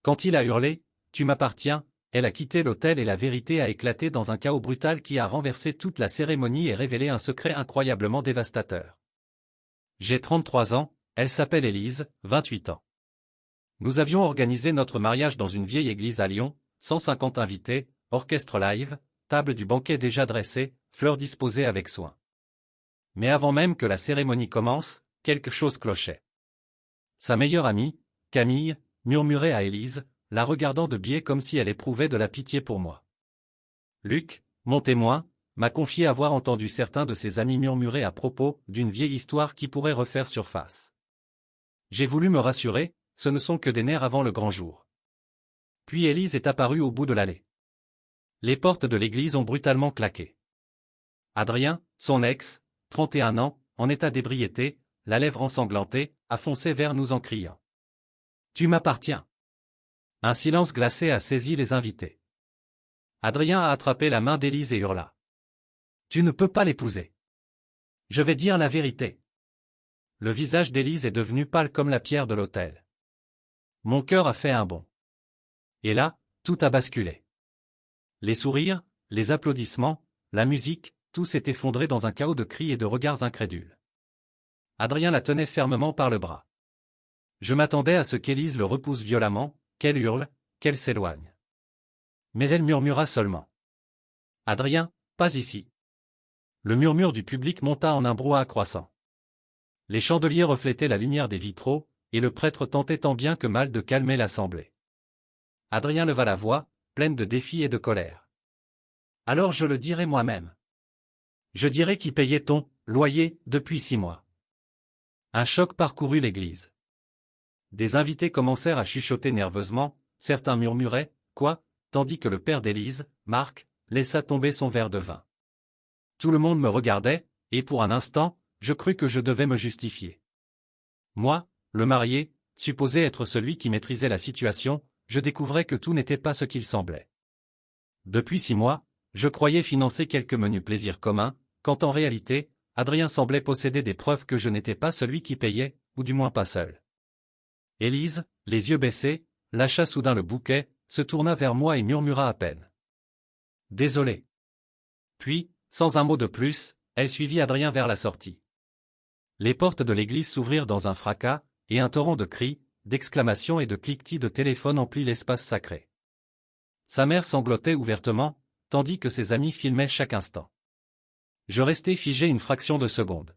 Quand il a hurlé « Tu m'appartiens », elle a quitté l'hôtel et la vérité a éclaté dans un chaos brutal qui a renversé toute la cérémonie et révélé un secret incroyablement dévastateur. J'ai 33 ans, elle s'appelle Élise, 28 ans. Nous avions organisé notre mariage dans une vieille église à Lyon, 150 invités, orchestre live, table du banquet déjà dressée, fleurs disposées avec soin. Mais avant même que la cérémonie commence, quelque chose clochait. Sa meilleure amie, Camille, murmurait à Élise, la regardant de biais comme si elle éprouvait de la pitié pour moi. Luc, mon témoin, m'a confié avoir entendu certains de ses amis murmurer à propos d'une vieille histoire qui pourrait refaire surface. J'ai voulu me rassurer, ce ne sont que des nerfs avant le grand jour. Puis Élise est apparue au bout de l'allée. Les portes de l'église ont brutalement claqué. Adrien, son ex, 31 ans, en état d'ébriété, la lèvre ensanglantée, a foncé vers nous en criant. « Tu m'appartiens !» Un silence glacé a saisi les invités. Adrien a attrapé la main d'Élise et hurla. « Tu ne peux pas l'épouser. Je vais dire la vérité. » Le visage d'Élise est devenu pâle comme la pierre de l'autel. Mon cœur a fait un bond. Et là, tout a basculé. Les sourires, les applaudissements, la musique, tout s'est effondré dans un chaos de cris et de regards incrédules. Adrien la tenait fermement par le bras. Je m'attendais à ce qu'Élise le repousse violemment, qu'elle hurle, qu'elle s'éloigne. Mais elle murmura seulement. « Adrien, pas ici. » Le murmure du public monta en un brouhaha croissant. Les chandeliers reflétaient la lumière des vitraux, et le prêtre tentait tant bien que mal de calmer l'assemblée. Adrien leva la voix, pleine de défi et de colère. « Alors je le dirai moi-même. Je dirai qui payait ton loyer depuis 6 mois. » Un choc parcourut l'église. Des invités commencèrent à chuchoter nerveusement, certains murmuraient « Quoi ?» tandis que le père d'Élise, Marc, laissa tomber son verre de vin. Tout le monde me regardait, et pour un instant, je crus que je devais me justifier. Moi, le marié, supposé être celui qui maîtrisait la situation, je découvrais que tout n'était pas ce qu'il semblait. Depuis 6 mois, je croyais financer quelques menus plaisirs communs, quand en réalité, Adrien semblait posséder des preuves que je n'étais pas celui qui payait, ou du moins pas seul. Élise, les yeux baissés, lâcha soudain le bouquet, se tourna vers moi et murmura à peine. « Désolé. » Puis, sans un mot de plus, elle suivit Adrien vers la sortie. Les portes de l'église s'ouvrirent dans un fracas, et un torrent de cris, d'exclamations et de cliquetis de téléphone emplit l'espace sacré. Sa mère sanglotait ouvertement, tandis que ses amis filmaient chaque instant. Je restai figé une fraction de seconde.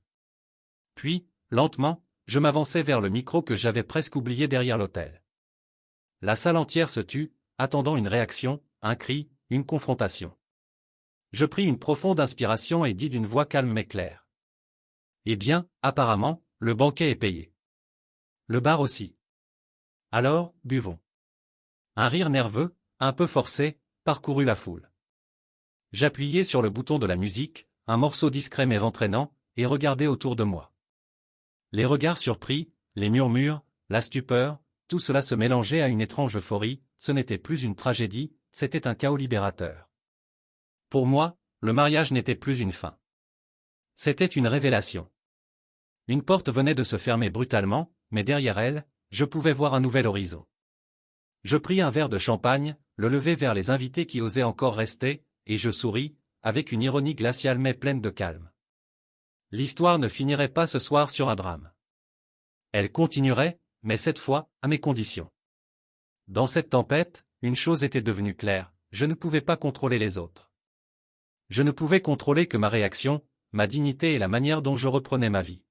Puis, lentement, je m'avançai vers le micro que j'avais presque oublié derrière l'autel. La salle entière se tut, attendant une réaction, un cri, une confrontation. Je pris une profonde inspiration et dis d'une voix calme mais claire. « Eh bien, apparemment, le banquet est payé. Le bar aussi. Alors, buvons. » Un rire nerveux, un peu forcé, parcourut la foule. J'appuyai sur le bouton de la musique, un morceau discret mais entraînant, et regardai autour de moi. Les regards surpris, les murmures, la stupeur, tout cela se mélangeait à une étrange euphorie, ce n'était plus une tragédie, c'était un chaos libérateur. Pour moi, le mariage n'était plus une fin. C'était une révélation. Une porte venait de se fermer brutalement, mais derrière elle, je pouvais voir un nouvel horizon. Je pris un verre de champagne, le levai vers les invités qui osaient encore rester, et je souris, avec une ironie glaciale mais pleine de calme. L'histoire ne finirait pas ce soir sur un drame. Elle continuerait, mais cette fois, à mes conditions. Dans cette tempête, une chose était devenue claire, je ne pouvais pas contrôler les autres. Je ne pouvais contrôler que ma réaction, ma dignité et la manière dont je reprenais ma vie.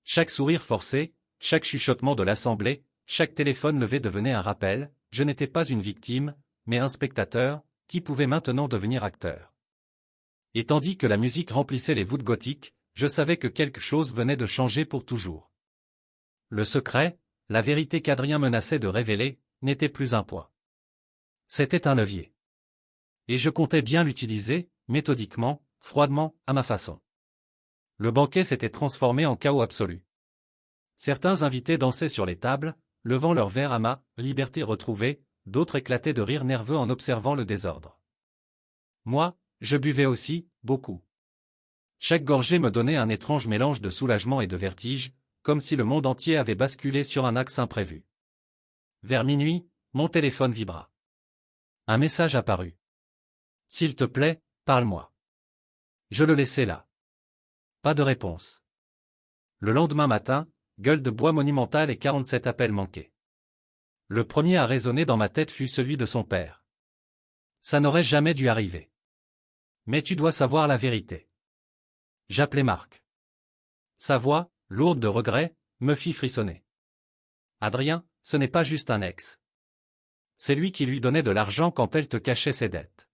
Chaque sourire forcé, chaque chuchotement de l'assemblée, chaque téléphone levé devenait un rappel, je n'étais pas une victime, mais un spectateur, qui pouvait maintenant devenir acteur. Et tandis que la musique remplissait les voûtes gothiques, je savais que quelque chose venait de changer pour toujours. Le secret, la vérité qu'Adrien menaçait de révéler, n'était plus un poids. C'était un levier. Et je comptais bien l'utiliser, méthodiquement, froidement, à ma façon. Le banquet s'était transformé en chaos absolu. Certains invités dansaient sur les tables, levant leurs verres à ma « liberté retrouvée », d'autres éclataient de rire nerveux en observant le désordre. Moi, je buvais aussi, beaucoup. Chaque gorgée me donnait un étrange mélange de soulagement et de vertige, comme si le monde entier avait basculé sur un axe imprévu. Vers minuit, mon téléphone vibra. Un message apparut. S'il te plaît, parle-moi. Je le laissai là. Pas de réponse. Le lendemain matin, gueule de bois monumentale et 47 appels manqués. Le premier à résonner dans ma tête fut celui de son père. Ça n'aurait jamais dû arriver. Mais tu dois savoir la vérité. J'appelai Marc. Sa voix, lourde de regret, me fit frissonner. Adrien, ce n'est pas juste un ex. C'est lui qui lui donnait de l'argent quand elle te cachait ses dettes.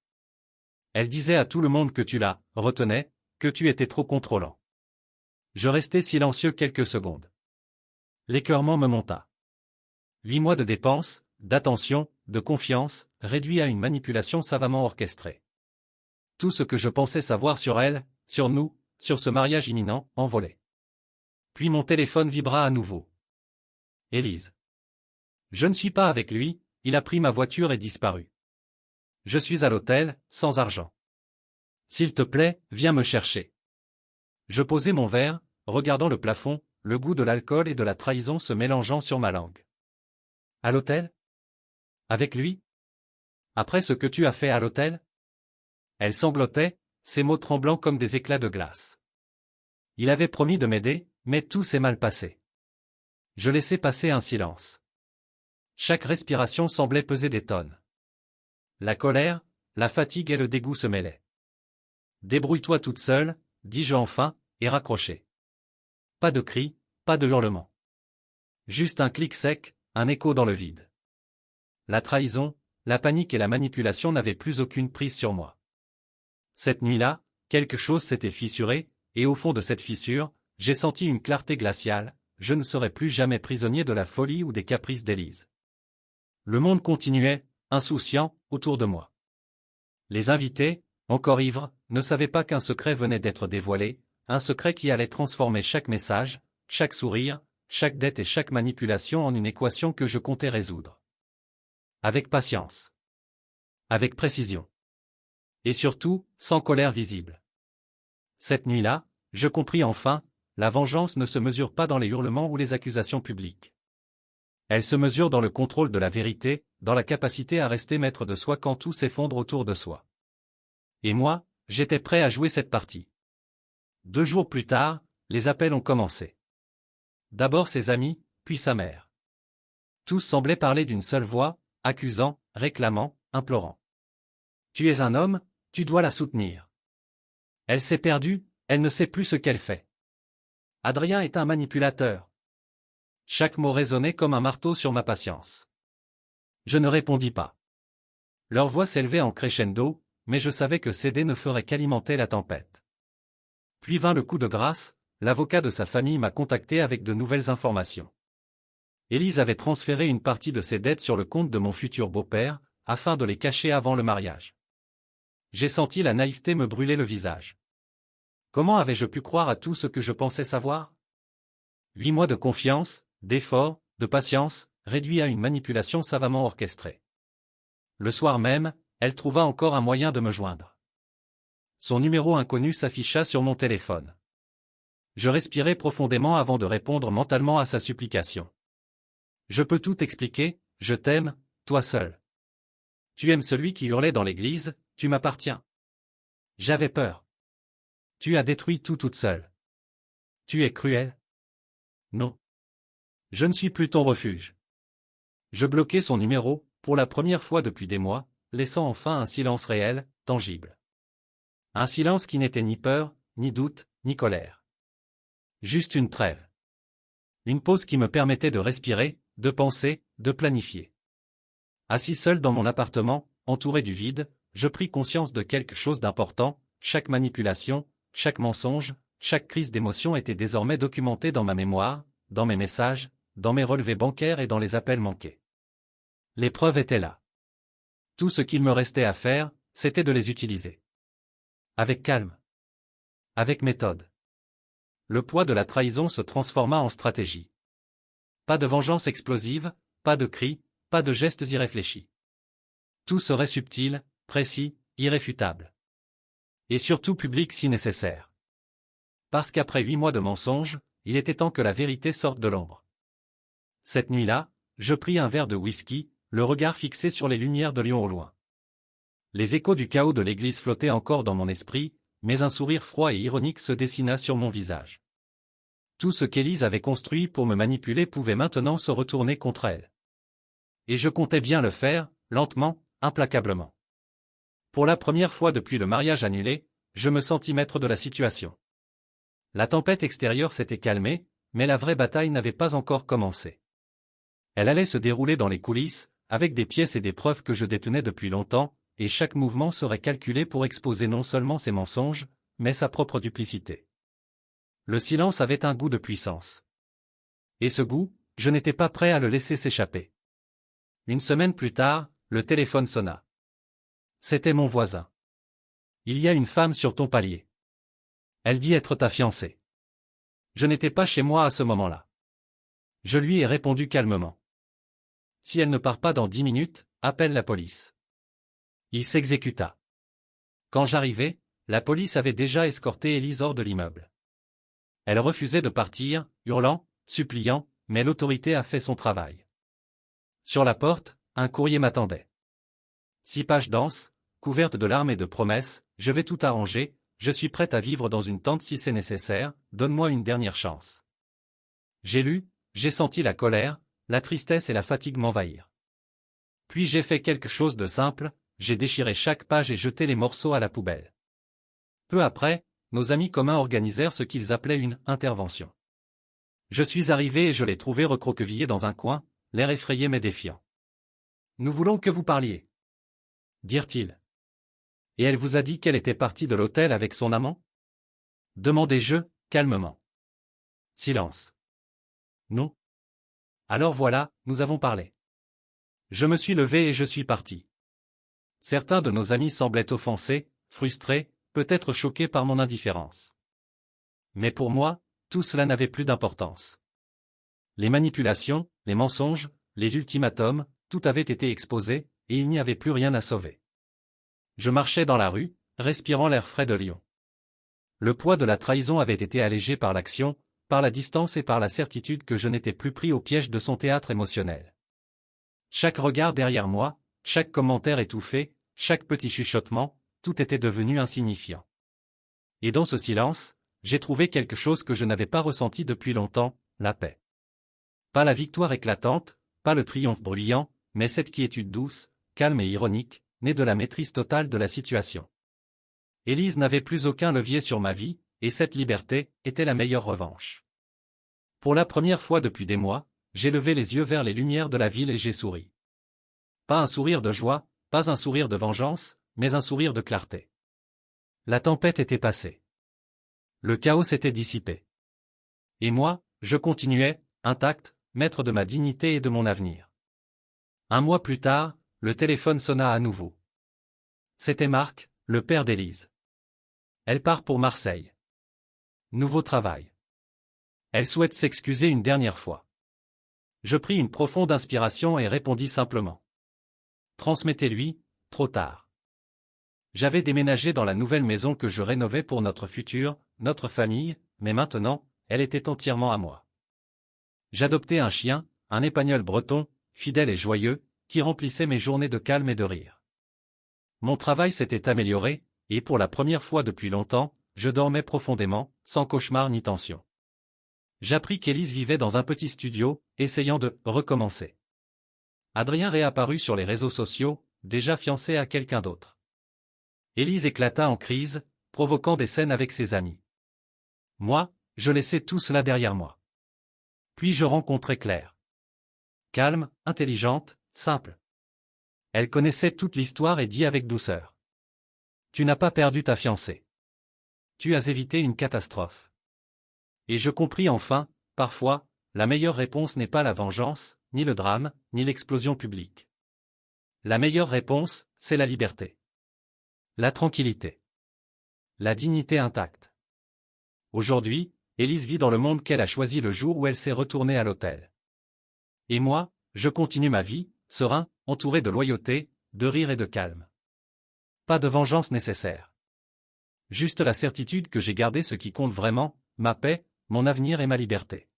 Elle disait à tout le monde que tu la retenais, que tu étais trop contrôlant. Je restai silencieux quelques secondes. L'écœurement me monta. 8 mois de dépenses, d'attention, de confiance, réduits à une manipulation savamment orchestrée. Tout ce que je pensais savoir sur elle, sur nous, sur ce mariage imminent, envolé. Puis mon téléphone vibra à nouveau. Élise. Je ne suis pas avec lui, il a pris ma voiture et disparu. Je suis à l'hôtel, sans argent. S'il te plaît, viens me chercher. Je posai mon verre, regardant le plafond, le goût de l'alcool et de la trahison se mélangeant sur ma langue. À l'hôtel? Avec lui? Après ce que tu as fait à l'hôtel? Elle sanglotait, ses mots tremblants comme des éclats de glace. Il avait promis de m'aider, mais tout s'est mal passé. Je laissai passer un silence. Chaque respiration semblait peser des tonnes. La colère, la fatigue et le dégoût se mêlaient. Débrouille-toi toute seule, dis-je enfin, et raccroché. Pas de cris, pas de hurlements. Juste un clic sec, un écho dans le vide. La trahison, la panique et la manipulation n'avaient plus aucune prise sur moi. Cette nuit-là, quelque chose s'était fissuré, et au fond de cette fissure, j'ai senti une clarté glaciale, je ne serais plus jamais prisonnier de la folie ou des caprices d'Élise. Le monde continuait, insouciant, autour de moi. Les invités, encore ivres, ne savaient pas qu'un secret venait d'être dévoilé, un secret qui allait transformer chaque message, chaque sourire, chaque dette et chaque manipulation en une équation que je comptais résoudre. Avec patience. Avec précision. Et surtout, sans colère visible. Cette nuit-là, je compris enfin, la vengeance ne se mesure pas dans les hurlements ou les accusations publiques. Elle se mesure dans le contrôle de la vérité, dans la capacité à rester maître de soi quand tout s'effondre autour de soi. Et moi, j'étais prêt à jouer cette partie. 2 jours plus tard, les appels ont commencé. D'abord ses amis, puis sa mère. Tous semblaient parler d'une seule voix, accusant, réclamant, implorant. Tu es un homme, tu dois la soutenir. Elle s'est perdue, elle ne sait plus ce qu'elle fait. Adrien est un manipulateur. Chaque mot résonnait comme un marteau sur ma patience. Je ne répondis pas. Leur voix s'élevait en crescendo, mais je savais que céder ne ferait qu'alimenter la tempête. Puis vint le coup de grâce, l'avocat de sa famille m'a contacté avec de nouvelles informations. Élise avait transféré une partie de ses dettes sur le compte de mon futur beau-père, afin de les cacher avant le mariage. J'ai senti la naïveté me brûler le visage. Comment avais-je pu croire à tout ce que je pensais savoir? 8 mois de confiance, d'efforts, de patience, réduits à une manipulation savamment orchestrée. Le soir même, elle trouva encore un moyen de me joindre. Son numéro inconnu s'afficha sur mon téléphone. Je respirai profondément avant de répondre mentalement à sa supplication. Je peux tout expliquer, je t'aime, toi seul. Tu aimes celui qui hurlait dans l'église, tu m'appartiens. J'avais peur. Tu as détruit tout toute seule. Tu es cruel. Non. Je ne suis plus ton refuge. Je bloquai son numéro, pour la première fois depuis des mois, laissant enfin un silence réel, tangible. Un silence qui n'était ni peur, ni doute, ni colère. Juste une trêve. Une pause qui me permettait de respirer, de penser, de planifier. Assis seul dans mon appartement, entouré du vide, je pris conscience de quelque chose d'important, chaque manipulation, chaque mensonge, chaque crise d'émotion était désormais documentée dans ma mémoire, dans mes messages, dans mes relevés bancaires et dans les appels manqués. Les preuves étaient là. Tout ce qu'il me restait à faire, c'était de les utiliser. Avec calme. Avec méthode. Le poids de la trahison se transforma en stratégie. Pas de vengeance explosive, pas de cris, pas de gestes irréfléchis. Tout serait subtil, précis, irréfutable. Et surtout public si nécessaire. Parce qu'après 8 mois de mensonges, il était temps que la vérité sorte de l'ombre. Cette nuit-là, je pris un verre de whisky, le regard fixé sur les lumières de Lyon au loin. Les échos du chaos de l'église flottaient encore dans mon esprit, mais un sourire froid et ironique se dessina sur mon visage. Tout ce qu'Élise avait construit pour me manipuler pouvait maintenant se retourner contre elle. Et je comptais bien le faire, lentement, implacablement. Pour la première fois depuis le mariage annulé, je me sentis maître de la situation. La tempête extérieure s'était calmée, mais la vraie bataille n'avait pas encore commencé. Elle allait se dérouler dans les coulisses, avec des pièces et des preuves que je détenais depuis longtemps, et chaque mouvement serait calculé pour exposer non seulement ses mensonges, mais sa propre duplicité. Le silence avait un goût de puissance. Et ce goût, je n'étais pas prêt à le laisser s'échapper. Une semaine plus tard, le téléphone sonna. C'était mon voisin. Il y a une femme sur ton palier. Elle dit être ta fiancée. Je n'étais pas chez moi à ce moment-là. Je lui ai répondu calmement. Si elle ne part pas dans 10 minutes, appelle la police. Il s'exécuta. Quand j'arrivai, la police avait déjà escorté Élise hors de l'immeuble. Elle refusait de partir, hurlant, suppliant, mais l'autorité a fait son travail. Sur la porte, un courrier m'attendait. 6 pages denses, couvertes de larmes et de promesses, je vais tout arranger, je suis prête à vivre dans une tente si c'est nécessaire, donne-moi une dernière chance. J'ai lu, j'ai senti la colère, la tristesse et la fatigue m'envahir. Puis j'ai fait quelque chose de simple, j'ai déchiré chaque page et jeté les morceaux à la poubelle. Peu après, nos amis communs organisèrent ce qu'ils appelaient une « intervention ». Je suis arrivé et je l'ai trouvé recroquevillé dans un coin, l'air effrayé mais défiant. « Nous voulons que vous parliez. » dirent-ils. « Et elle vous a dit qu'elle était partie de l'hôtel avec son amant ?» demandai-je, calmement. Silence. « Non. » Alors voilà, nous avons parlé. Je me suis levé et je suis parti. Certains de nos amis semblaient offensés, frustrés, peut-être choqués par mon indifférence. Mais pour moi, tout cela n'avait plus d'importance. Les manipulations, les mensonges, les ultimatums, tout avait été exposé, et il n'y avait plus rien à sauver. Je marchais dans la rue, respirant l'air frais de Lyon. Le poids de la trahison avait été allégé par l'action, par la distance et par la certitude que je n'étais plus pris au piège de son théâtre émotionnel. Chaque regard derrière moi, chaque commentaire étouffé, chaque petit chuchotement, tout était devenu insignifiant. Et dans ce silence, j'ai trouvé quelque chose que je n'avais pas ressenti depuis longtemps, la paix. Pas la victoire éclatante, pas le triomphe bruyant, mais cette quiétude douce, calme et ironique, née de la maîtrise totale de la situation. Élise n'avait plus aucun levier sur ma vie, et cette liberté était la meilleure revanche. Pour la première fois depuis des mois, j'ai levé les yeux vers les lumières de la ville et j'ai souri. Pas un sourire de joie, pas un sourire de vengeance, mais un sourire de clarté. La tempête était passée. Le chaos s'était dissipé. Et moi, je continuais, intact, maître de ma dignité et de mon avenir. Un mois plus tard, le téléphone sonna à nouveau. C'était Marc, le père d'Élise. Elle part pour Marseille. Nouveau travail. Elle souhaite s'excuser une dernière fois. Je pris une profonde inspiration et répondis simplement. Transmettez-lui, trop tard. J'avais déménagé dans la nouvelle maison que je rénovais pour notre futur, notre famille, mais maintenant, elle était entièrement à moi. J'adoptais un chien, un épagneul breton, fidèle et joyeux, qui remplissait mes journées de calme et de rire. Mon travail s'était amélioré, et pour la première fois depuis longtemps, je dormais profondément, sans cauchemar ni tension. J'appris qu'Élise vivait dans un petit studio, essayant de recommencer. Adrien réapparut sur les réseaux sociaux, déjà fiancé à quelqu'un d'autre. Élise éclata en crise, provoquant des scènes avec ses amis. Moi, je laissais tout cela derrière moi. Puis je rencontrai Claire. Calme, intelligente, simple. Elle connaissait toute l'histoire et dit avec douceur. Tu n'as pas perdu ta fiancée. Tu as évité une catastrophe. Et je compris enfin, parfois, la meilleure réponse n'est pas la vengeance, ni le drame, ni l'explosion publique. La meilleure réponse, c'est la liberté. La tranquillité. La dignité intacte. Aujourd'hui, Élise vit dans le monde qu'elle a choisi le jour où elle s'est retournée à l'hôtel. Et moi, je continue ma vie, serein, entouré de loyauté, de rire et de calme. Pas de vengeance nécessaire. Juste la certitude que j'ai gardé ce qui compte vraiment, ma paix, mon avenir et ma liberté.